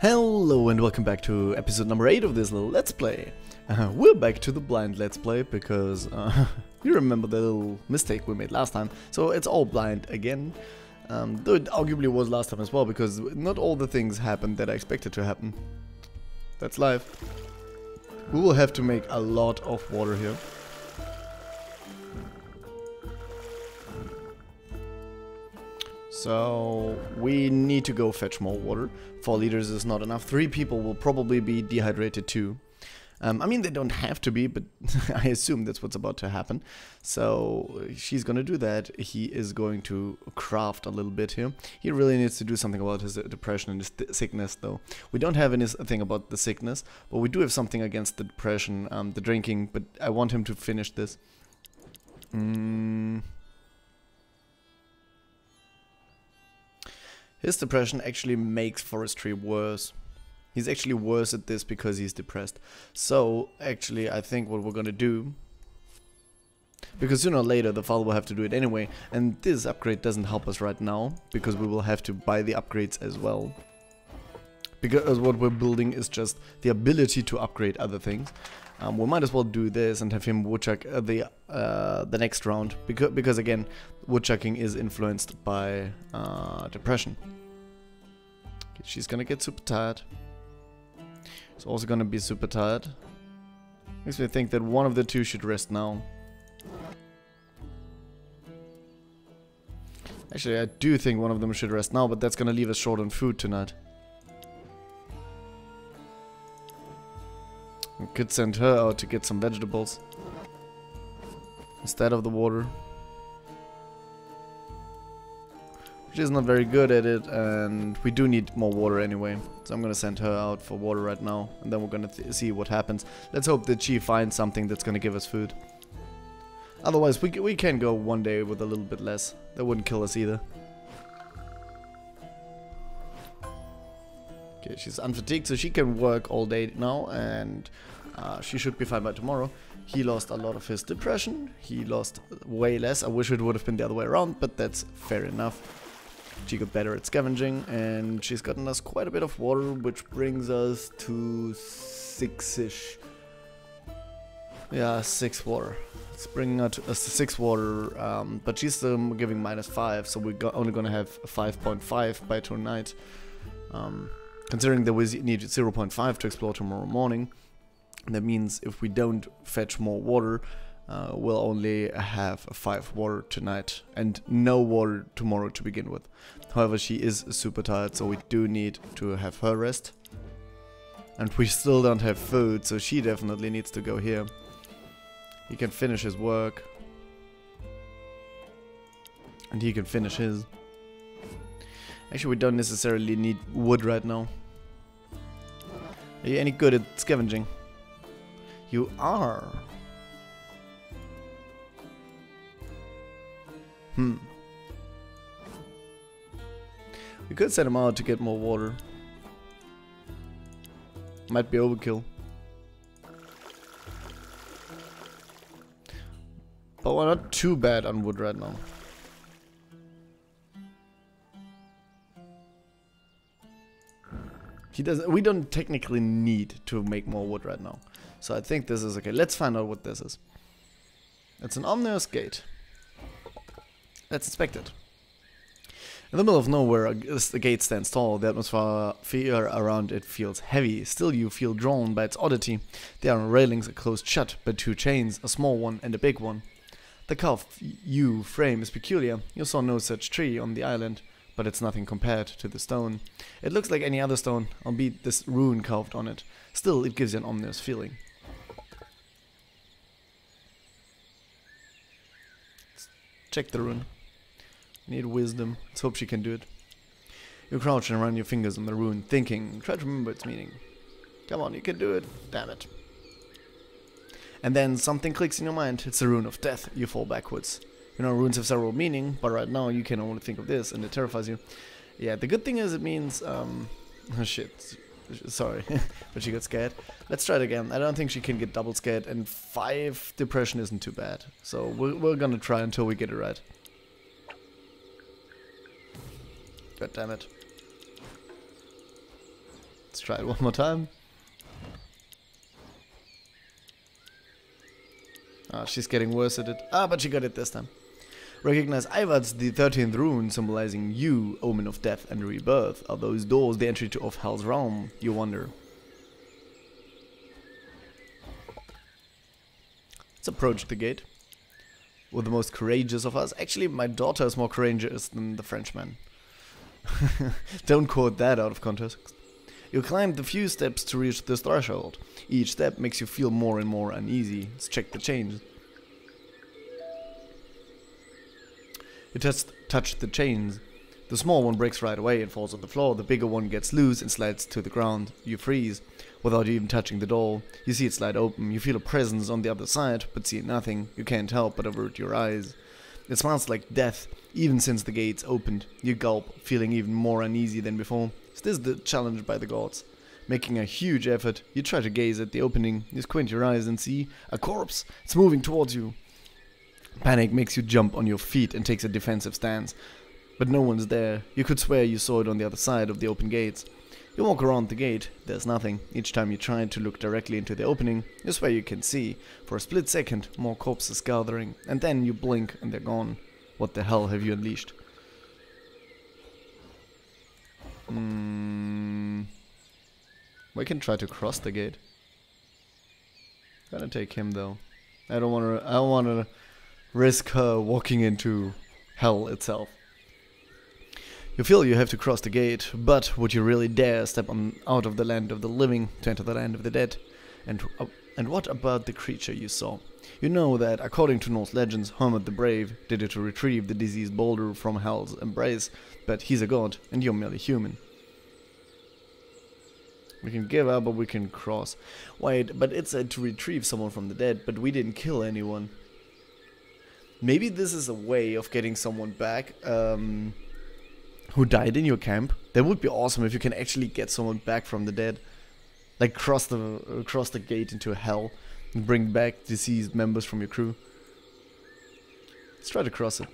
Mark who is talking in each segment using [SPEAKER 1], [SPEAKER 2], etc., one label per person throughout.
[SPEAKER 1] Hello and welcome back to episode number 8 of this little Let's Play. We're back to the blind Let's Play because you remember the little mistake we made last time, so it's all blind again. Though it arguably was last time as well, because not all the things happened that I expected to happen. That's life. We will have to make a lot of water here. So we need to go fetch more water. 4 liters is not enough. 3 people will probably be dehydrated too. I mean, they don't have to be, but I assume that's what's about to happen. So she's gonna do that. He is going to craft a little bit here. He really needs to do something about his depression and his sickness, though. We don't have anything about the sickness, but we do have something against the depression, the drinking. But I want him to finish this. His depression actually makes forestry worse. He's actually worse at this because he's depressed. So, actually, I think what we're gonna do... Because sooner or later the father will have to do it anyway. And this upgrade doesn't help us right now, because we will have to buy the upgrades as well. Because what we're building is just the ability to upgrade other things. We might as well do this and have him woodchuck the next round. Because again, woodchucking is influenced by depression. Okay, she's gonna get super tired. He's also gonna be super tired. Makes me think that one of the two should rest now. Actually, I do think one of them should rest now, but that's gonna leave us short on food tonight. We could send her out to get some vegetables instead of the water. She's not very good at it, and we do need more water anyway. So I'm gonna send her out for water right now, and then we're gonna see what happens. Let's hope that she finds something that's gonna give us food. Otherwise, we can go one day with a little bit less. That wouldn't kill us either. Okay, she's unfatigued, so she can work all day now, and she should be fine by tomorrow. He lost a lot of his depression. He lost way less. I wish it would have been the other way around, but that's fair enough. She got better at scavenging, and she's gotten us quite a bit of water, which brings us to 6-ish. Yeah, 6 water. It's bringing us to 6 water, but she's still giving -5, so we're only gonna have 5.5 by tonight. Considering that we need 0.5 to explore tomorrow morning, that means if we don't fetch more water, we'll only have 5 water tonight and no water tomorrow to begin with. However, she is super tired, so we do need to have her rest. And we still don't have food, so she definitely needs to go here. He can finish his work. And he can finish his. Actually, we don't necessarily need wood right now. Are you any good at scavenging? You are. We could send him out to get more water. Might be overkill. But we're not too bad on wood right now. We don't technically need to make more wood right now. So I think this is okay. Let's find out what this is. It's an ominous gate. Let's inspect it. In the middle of nowhere, the gate stands tall. The atmosphere around it feels heavy. Still, you feel drawn by its oddity. There are railings closed shut by 2 chains, a small one and a big one. The carved U frame is peculiar. You saw no such tree on the island, but it's nothing compared to the stone. It looks like any other stone, albeit this rune carved on it. Still, it gives you an ominous feeling. Let's check the rune. Need wisdom. Let's hope she can do it. You crouch and run your fingers on the rune, thinking. Try to remember its meaning. Come on, you can do it. Damn it. And then something clicks in your mind. It's the rune of death. You fall backwards. You know, runes have several meaning, but right now you can only think of this, and it terrifies you. Yeah, the good thing is it means, oh shit, sorry, but she got scared. Let's try it again. I don't think she can get double scared, and 5 depression isn't too bad. So we're gonna try until we get it right. God damn it. Let's try it one more time. Ah, she's getting worse at it. Ah, but she got it this time. Recognize Ivar's the 13th rune, symbolizing you, omen of death and rebirth. Are those doors the entry of Hell's realm? You wonder. Let's approach the gate. We're the most courageous of us. Actually, my daughter is more courageous than the Frenchman. Don't quote that out of context. You climb the few steps to reach this threshold. Each step makes you feel more and more uneasy. Let's check the chains. You touch the chains. The small one breaks right away and falls on the floor. The bigger one gets loose and slides to the ground. You freeze. Without even touching the door, you see it slide open. You feel a presence on the other side, but see nothing. You can't help but avert your eyes. It smells like death, even since the gates opened. You gulp, feeling even more uneasy than before. Is this the challenge by the gods? Making a huge effort, you try to gaze at the opening. You squint your eyes and see a corpse. It's moving towards you. Panic makes you jump on your feet and takes a defensive stance. But no one's there. You could swear you saw it on the other side of the open gates. You walk around the gate, there's nothing. Each time you try to look directly into the opening, you swear you can see. For a split second, more corpses gathering, and then you blink and they're gone. What the hell have you unleashed? We can try to cross the gate. Gonna take him though. I don't wanna risk her walking into hell itself. You feel you have to cross the gate, but would you really dare step out of the land of the living to enter the land of the dead? And what about the creature you saw? You know that, according to Norse legends, Hermod the Brave did it to retrieve the diseased boulder from Hell's embrace, but he's a god, and you're merely human. We can give up, but we can cross. Wait, but it said to retrieve someone from the dead, but we didn't kill anyone. Maybe this is a way of getting someone back, who died in your camp. That would be awesome if you can actually get someone back from the dead. Like cross the gate into hell and bring back deceased members from your crew. Let's try to cross it.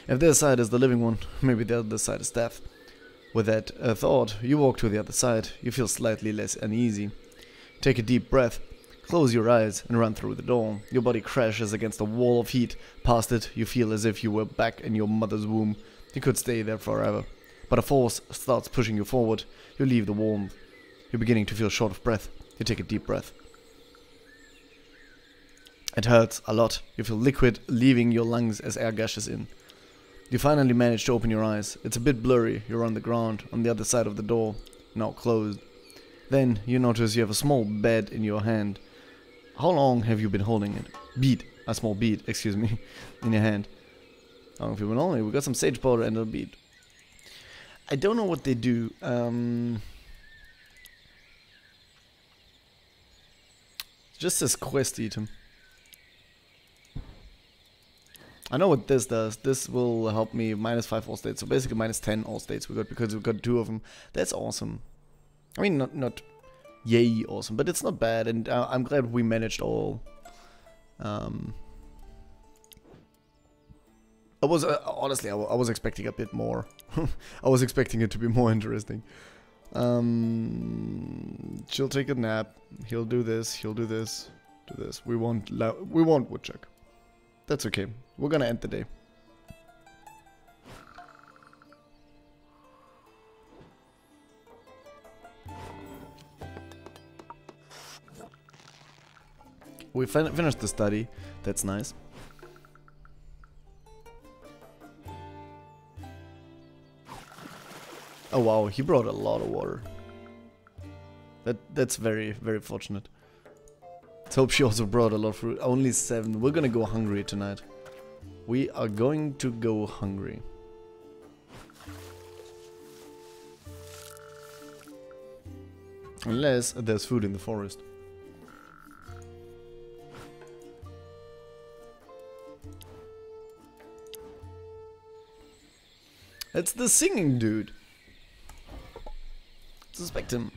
[SPEAKER 1] If the other side is the living one, maybe the other side is death. With that thought, you walk to the other side. You feel slightly less uneasy. Take a deep breath. Close your eyes and run through the door. Your body crashes against a wall of heat. Past it, you feel as if you were back in your mother's womb. You could stay there forever. But a force starts pushing you forward. You leave the warmth. You're beginning to feel short of breath. You take a deep breath. It hurts a lot. You feel liquid leaving your lungs as air gushes in. You finally manage to open your eyes. It's a bit blurry. You're on the ground, on the other side of the door, now closed. Then you notice you have a small bed in your hand. How long have you been holding it? A small bead, excuse me, in your hand. How long have you been holding it? We got some sage powder and a bead. I don't know what they do. Just says quest item. I know what this does. This will help me -5 all states. So basically -10 all states we got because we got 2 of them. That's awesome. I mean, not yay awesome, but it's not bad, and I'm glad we managed all. I was honestly, I was expecting a bit more. I was expecting it to be more interesting. She'll take a nap. He'll do this. He'll do this. Do this. We won't woodchuck. That's okay. We're gonna end the day. We finished the study. That's nice. Oh wow, he brought a lot of water. That's very, very fortunate. Let's hope she also brought a lot of fruit. Only 7. We're gonna go hungry tonight. We are going to go hungry. Unless there's food in the forest. It's the singing dude. Suspect him.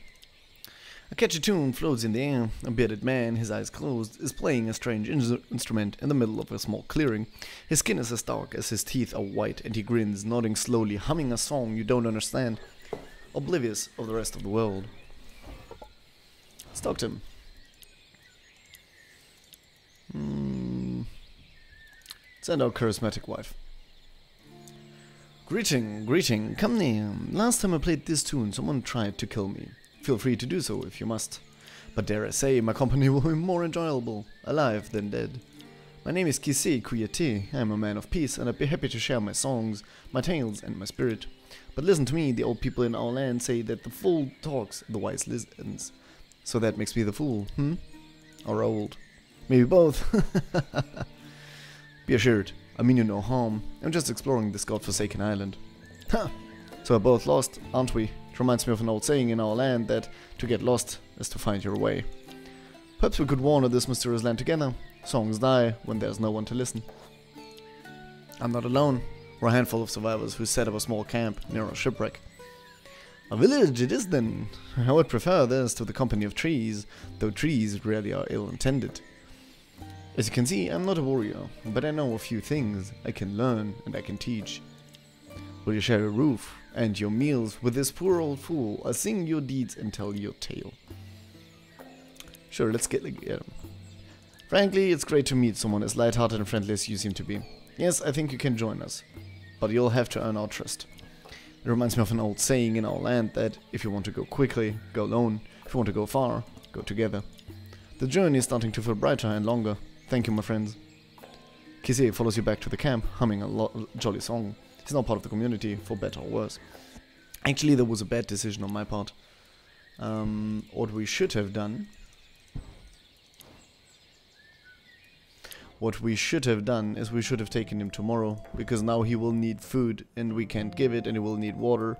[SPEAKER 1] A catchy tune floats in the air. A bearded man, his eyes closed, is playing a strange instrument in the middle of a small clearing. His skin is as dark as his teeth are white, and he grins, nodding slowly, humming a song you don't understand, oblivious of the rest of the world. Stalked him. Send our charismatic wife. Greeting, come near. Last time I played this tune, someone tried to kill me. Feel free to do so if you must. But dare I say, my company will be more enjoyable, alive than dead. My name is Kise Kuyate. I am a man of peace, and I'd be happy to share my songs, my tales, and my spirit. But listen to me, the old people in our land say that the fool talks, the wise listens. So that makes me the fool, Or old. Maybe both. Be assured, I mean you no harm. I'm just exploring this godforsaken island. Ha! So we're both lost, aren't we? It reminds me of an old saying in our land that to get lost is to find your way. Perhaps we could wander this mysterious land together. Songs die when there's no one to listen. I'm not alone. We're a handful of survivors who set up a small camp near a shipwreck. A village it is then. I would prefer this to the company of trees, though trees rarely are ill-intended. As you can see, I'm not a warrior, but I know a few things I can learn and I can teach. Will you share a roof and your meals with this poor old fool? I'll sing your deeds and tell your tale. Sure, let's get him. Frankly, it's great to meet someone as light-hearted and friendly as you seem to be. Yes, I think you can join us, but you'll have to earn our trust. It reminds me of an old saying in our land that if you want to go quickly, go alone. If you want to go far, go together. The journey is starting to feel brighter and longer. Thank you, my friends. Kise follows you back to the camp, humming a jolly song. He's now part of the community, for better or worse. Actually, there was a bad decision on my part. What we should have done... What we should have done is we should have taken him tomorrow, because now he will need food and we can't give it, and he will need water,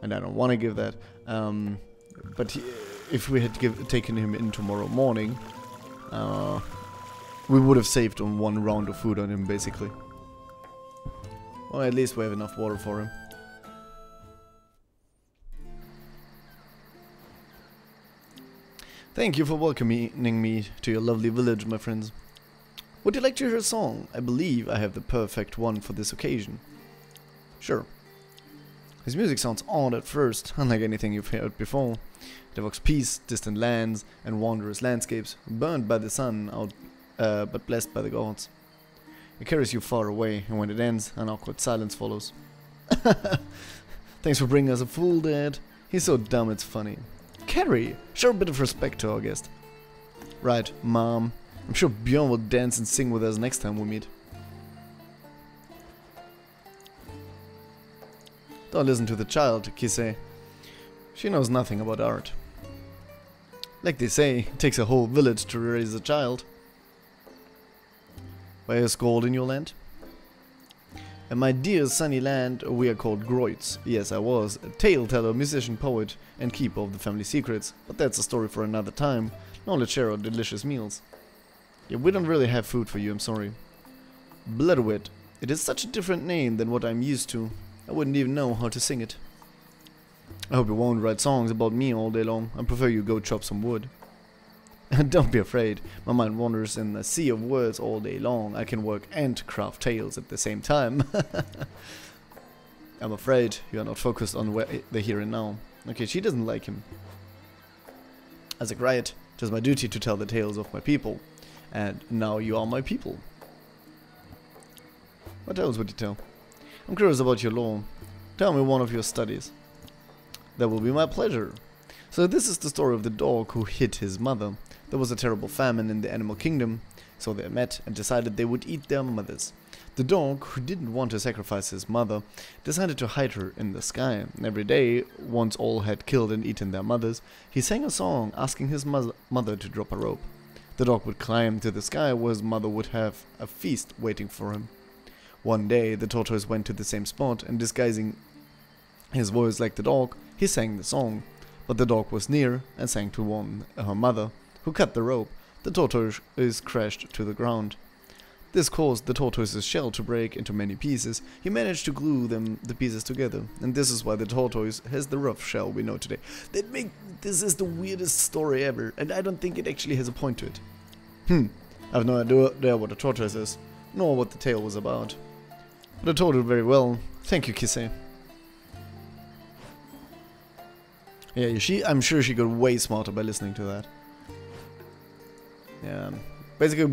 [SPEAKER 1] and I don't want to give that. But if we had taken him in tomorrow morning, we would have saved on one round of food on him, basically. Or at least we have enough water for him. Thank you for welcoming me to your lovely village, my friends. Would you like to hear a song? I believe I have the perfect one for this occasion. Sure. His music sounds odd at first, unlike anything you've heard before. It evokes peace, distant lands, and wondrous landscapes, burned by the sun, but blessed by the gods. It carries you far away, and when it ends, an awkward silence follows. Thanks for bringing us a fool, Dad. He's so dumb it's funny. Carrie, show a bit of respect to our guest. Right, Mom. I'm sure Bjorn will dance and sing with us next time we meet. Don't listen to the child, Kise. She knows nothing about art. Like they say, it takes a whole village to raise a child. Why is gold in your land? In my dear sunny land, we are called Groits. Yes, I was a tale-teller, musician, poet, and keeper of the family secrets. But that's a story for another time. Now let's share our delicious meals. Yeah, we don't really have food for you, I'm sorry. Bloodwit. It is such a different name than what I'm used to. I wouldn't even know how to sing it. I hope you won't write songs about me all day long. I prefer you go chop some wood. Don't be afraid. My mind wanders in a sea of words all day long. I can work and craft tales at the same time. I'm afraid you are not focused on the here and now. Okay, she doesn't like him. As a Griot, it is my duty to tell the tales of my people. And now you are my people. What else would you tell? I'm curious about your lore. Tell me one of your studies. That will be my pleasure. So this is the story of the dog who hit his mother. There was a terrible famine in the animal kingdom, so they met and decided they would eat their mothers. The dog, who didn't want to sacrifice his mother, decided to hide her in the sky. And every day, once all had killed and eaten their mothers, he sang a song asking his mother to drop a rope. The dog would climb to the sky where his mother would have a feast waiting for him. One day, the tortoise went to the same spot, and disguising his voice like the dog, he sang the song. But the dog was near and sang to warn her mother, who cut the rope. The tortoise crashed to the ground. This caused the tortoise's shell to break into many pieces. He managed to glue the pieces together, and this is why the tortoise has the rough shell we know today. This is the weirdest story ever, and I don't think it actually has a point to it. I have no idea what a tortoise is, nor what the tale was about. But I told it very well. Thank you, Kise. Yeah, I'm sure she got way smarter by listening to that. Yeah. Basically,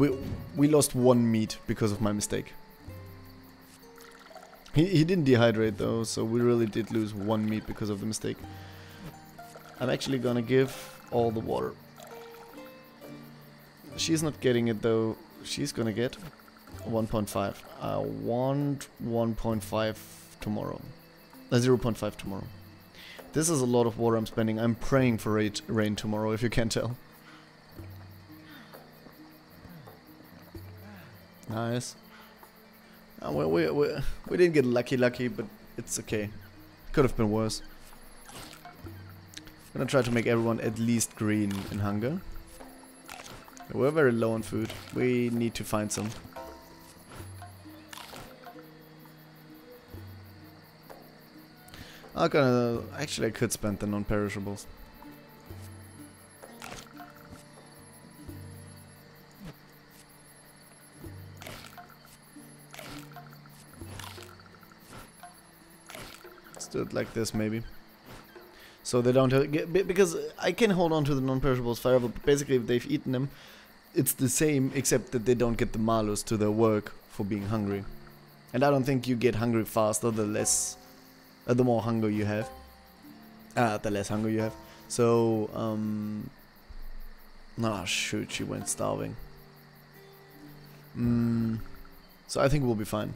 [SPEAKER 1] we lost 1 meat because of my mistake. He didn't dehydrate though, so we really did lose 1 meat because of the mistake. I'm actually gonna give all the water. She's not getting it though. She's gonna get 1.5. I want 1.5 tomorrow. 0.5 tomorrow. This is a lot of water I'm spending. I'm praying for rain tomorrow, if you can't tell. Nice. We didn't get lucky, but it's okay. Could have been worse. I'm gonna try to make everyone at least green in hunger. We're very low on food. We need to find some. Actually, I could spend the non-perishables. Let's do it like this, maybe. So they don't get, because I can hold on to the non-perishables forever, but basically if they've eaten them, it's the same, except that they don't get the malus to their work for being hungry. And I don't think you get hungry faster the more hunger you have. The less hunger you have. So, oh shoot, she went starving. So I think we'll be fine.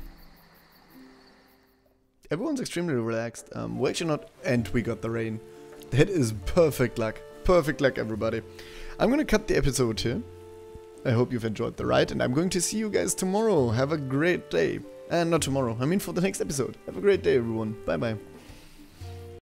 [SPEAKER 1] Everyone's extremely relaxed. We're actually not, and we got the rain. That is perfect luck. Perfect luck, everybody. I'm gonna cut the episode here. I hope you've enjoyed the ride, and I'm going to see you guys tomorrow. Have a great day. And not tomorrow, I mean for the next episode. Have a great day, everyone. Bye bye.